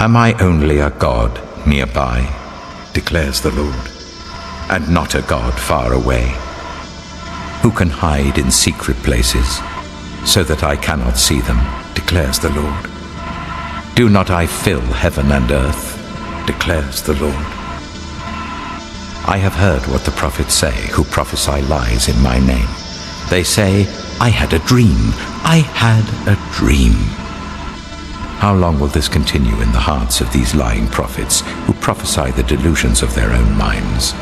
Am I only a God nearby, declares the Lord, and not a God far away, who can hide in secret places, so that I cannot see them, declares the Lord? Do not I fill heaven and earth, declares the Lord? I have heard what the prophets say who prophesy lies in my name. They say, I had a dream, I had a dream. How long will this continue in the hearts of these lying prophets who prophesy the delusions of their own minds?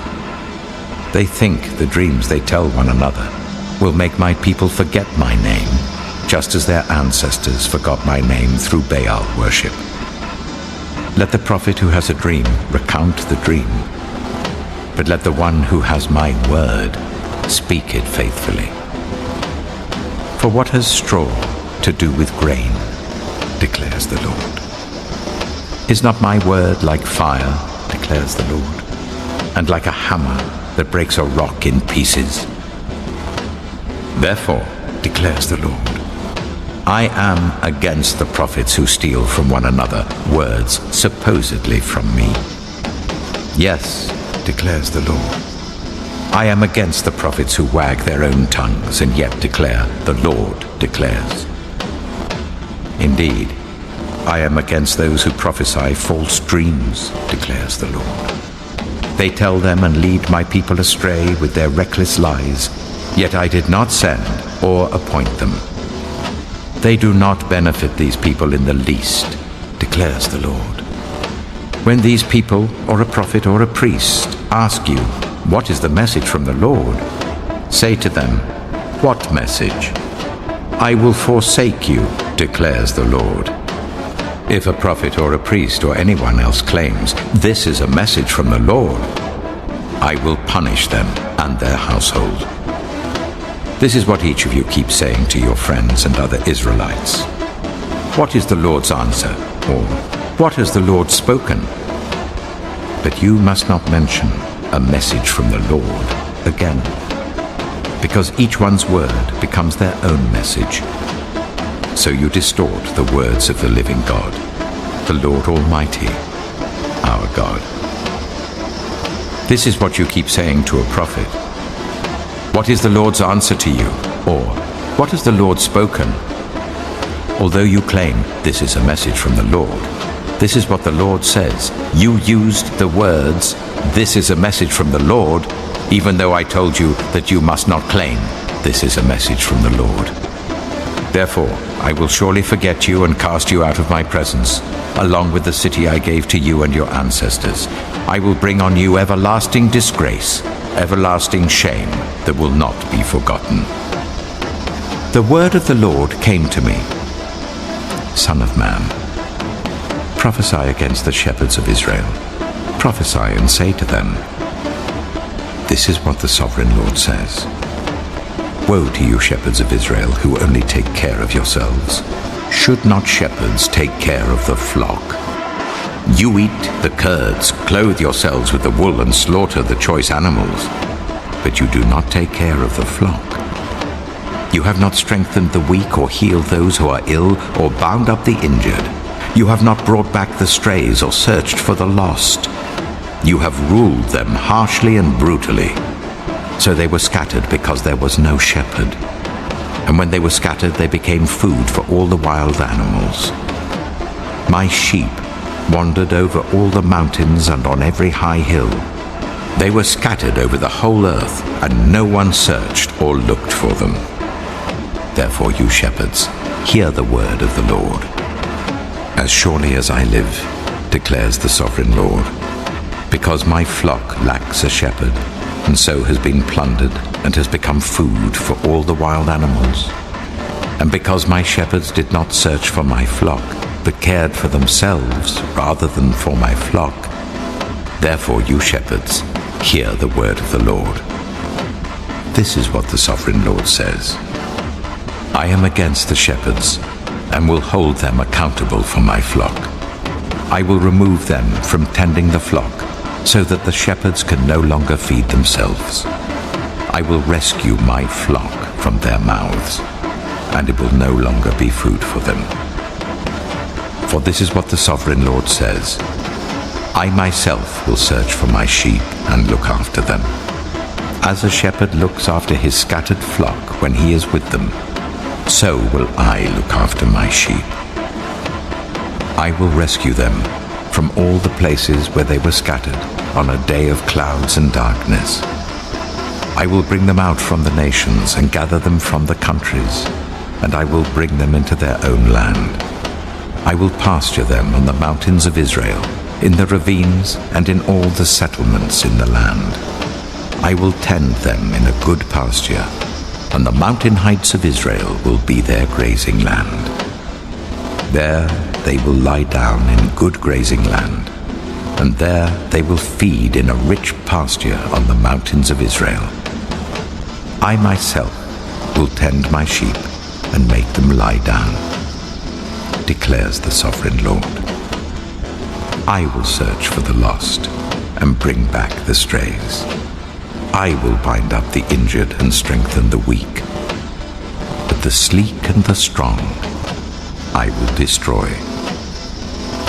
They think the dreams they tell one another will make my people forget my name, just as their ancestors forgot my name through Baal worship. Let the prophet who has a dream recount the dream, but let the one who has my word speak it faithfully. For what has straw to do with grain, declares the Lord? Is not my word like fire, declares the Lord, and like a hammer that breaks a rock in pieces? Therefore, declares the Lord, I am against the prophets who steal from one another words supposedly from me. Yes, declares the Lord, I am against the prophets who wag their own tongues and yet declare, the Lord declares. Indeed, I am against those who prophesy false dreams, declares the Lord. They tell them and lead my people astray with their reckless lies, yet I did not send or appoint them. They do not benefit these people in the least, declares the Lord. When these people, or a prophet or a priest, ask you, what is the message from the Lord? Say to them, what message? I will forsake you, declares the Lord. If a prophet or a priest or anyone else claims, this is a message from the Lord, I will punish them and their household. This is what each of you keeps saying to your friends and other Israelites. What is the Lord's answer? Or, what has the Lord spoken? But you must not mention a message from the Lord again, because each one's word becomes their own message. So you distort the words of the living God, the Lord Almighty, our God. This is what you keep saying to a prophet. What is the Lord's answer to you? Or, what has the Lord spoken? Although you claim this is a message from the Lord, this is what the Lord says. You used the words, this is a message from the Lord, even though I told you that you must not claim this is a message from the Lord. Therefore, I will surely forget you and cast you out of my presence, along with the city I gave to you and your ancestors. I will bring on you everlasting disgrace, everlasting shame that will not be forgotten. The word of the Lord came to me. Son of man, prophesy against the shepherds of Israel. Prophesy and say to them, this is what the sovereign Lord says. Woe to you, shepherds of Israel, who only take care of yourselves. Should not shepherds take care of the flock? You eat the curds, clothe yourselves with the wool, and slaughter the choice animals, but you do not take care of the flock. You have not strengthened the weak or healed those who are ill or bound up the injured. You have not brought back the strays or searched for the lost. You have ruled them harshly and brutally. So they were scattered because there was no shepherd. And when they were scattered, they became food for all the wild animals. My sheep wandered over all the mountains and on every high hill. They were scattered over the whole earth, and no one searched or looked for them. Therefore, you shepherds, hear the word of the Lord. As surely as I live, declares the sovereign Lord, because my flock lacks a shepherd, and so has been plundered and has become food for all the wild animals, and because my shepherds did not search for my flock, but cared for themselves rather than for my flock, therefore you shepherds, hear the word of the Lord. This is what the sovereign Lord says. I am against the shepherds, and will hold them accountable for my flock. I will remove them from tending the flock, so that the shepherds can no longer feed themselves. I will rescue my flock from their mouths, and it will no longer be food for them. For this is what the sovereign Lord says: I myself will search for my sheep and look after them. As a shepherd looks after his scattered flock when he is with them, so will I look after my sheep. I will rescue them from all the places where they were scattered on a day of clouds and darkness. I will bring them out from the nations and gather them from the countries, and I will bring them into their own land. I will pasture them on the mountains of Israel, in the ravines and in all the settlements in the land. I will tend them in a good pasture, and the mountain heights of Israel will be their grazing land. There they will lie down in good grazing land, and there they will feed in a rich pasture on the mountains of Israel. I myself will tend my sheep and make them lie down, declares the sovereign Lord. I will search for the lost and bring back the strays. I will bind up the injured and strengthen the weak. But the sleek and the strong I will destroy.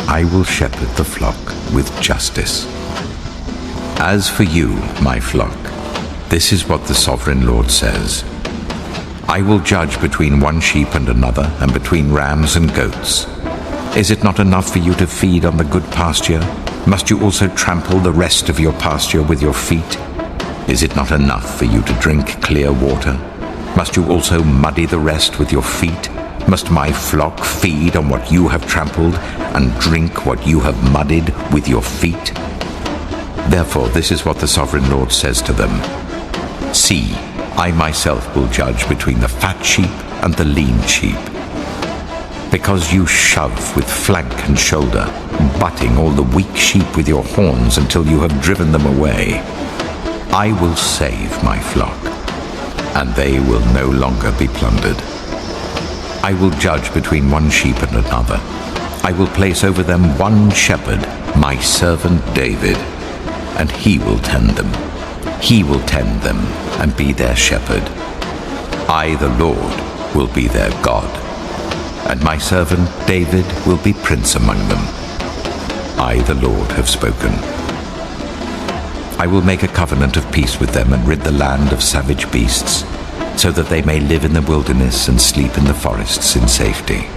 I will shepherd the flock with justice. As for you, my flock, this is what the sovereign Lord says: I will judge between one sheep and another, and between rams and goats. Is it not enough for you to feed on the good pasture? Must you also trample the rest of your pasture with your feet? Is it not enough for you to drink clear water? Must you also muddy the rest with your feet? Must my flock feed on what you have trampled, and drink what you have muddied with your feet? Therefore, this is what the sovereign Lord says to them: See, I myself will judge between the fat sheep and the lean sheep. Because you shove with flank and shoulder, butting all the weak sheep with your horns until you have driven them away, I will save my flock, and they will no longer be plundered. I will judge between one sheep and another. I will place over them one shepherd, my servant David, and he will tend them. He will tend them and be their shepherd. I, the Lord, will be their God, and my servant David will be prince among them. I, the Lord, have spoken. I will make a covenant of peace with them and rid the land of savage beasts, so that they may live in the wilderness and sleep in the forests in safety.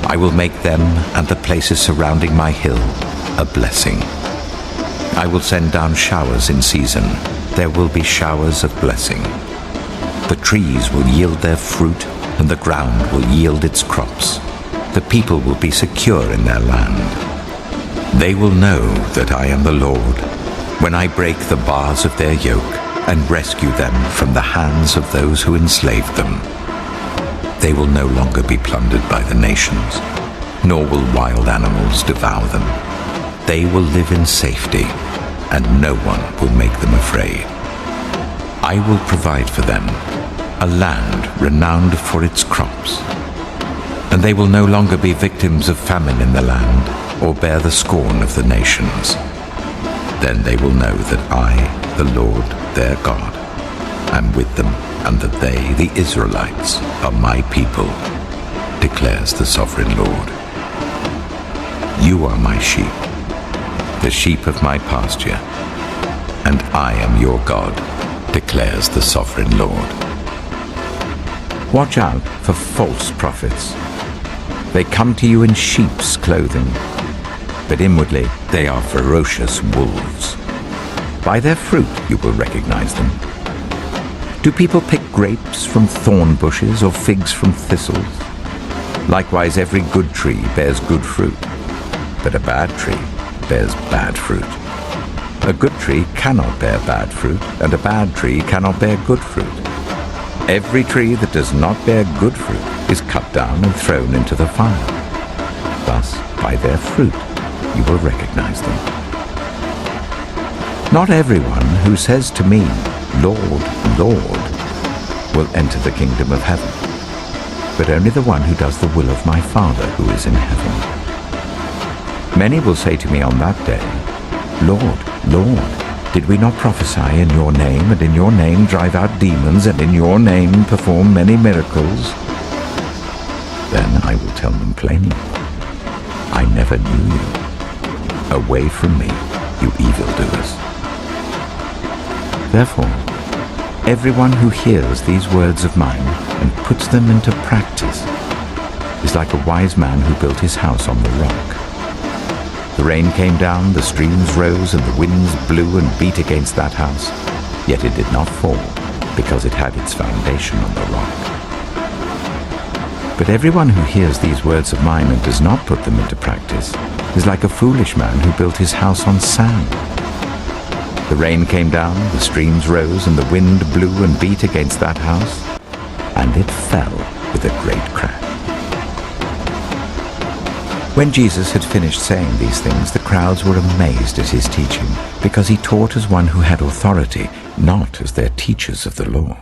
I will make them and the places surrounding my hill a blessing. I will send down showers in season. There will be showers of blessing. The trees will yield their fruit, and the ground will yield its crops. The people will be secure in their land. They will know that I am the Lord, when I break the bars of their yoke and rescue them from the hands of those who enslaved them. They will no longer be plundered by the nations, nor will wild animals devour them. They will live in safety, and no one will make them afraid. I will provide for them a land renowned for its crops, and they will no longer be victims of famine in the land, or bear the scorn of the nations. Then they will know that I, the Lord, their God, am with them, and that they, the Israelites, are my people, declares the sovereign Lord. You are my sheep, the sheep of my pasture, and I am your God, declares the sovereign Lord. Watch out for false prophets. They come to you in sheep's clothing, but inwardly they are ferocious wolves. By their fruit you will recognize them. Do people pick grapes from thorn bushes or figs from thistles? Likewise, every good tree bears good fruit, but a bad tree bears bad fruit. A good tree cannot bear bad fruit, and a bad tree cannot bear good fruit. Every tree that does not bear good fruit is cut down and thrown into the fire. Thus, by their fruit you will recognize them. Not everyone who says to me, Lord, Lord, will enter the kingdom of heaven, but only the one who does the will of my Father who is in heaven. Many will say to me on that day, Lord, Lord, did we not prophesy in your name, and in your name drive out demons, and in your name perform many miracles? Then I will tell them plainly, I never knew you. Away from me, you evildoers." Therefore, everyone who hears these words of mine and puts them into practice is like a wise man who built his house on the rock. The rain came down, the streams rose, and the winds blew and beat against that house, yet it did not fall, because it had its foundation on the rock. But everyone who hears these words of mine and does not put them into practice is like a foolish man who built his house on sand. The rain came down, the streams rose, and the wind blew and beat against that house, and it fell with a great crash. When Jesus had finished saying these things, the crowds were amazed at his teaching, because he taught as one who had authority, not as their teachers of the law.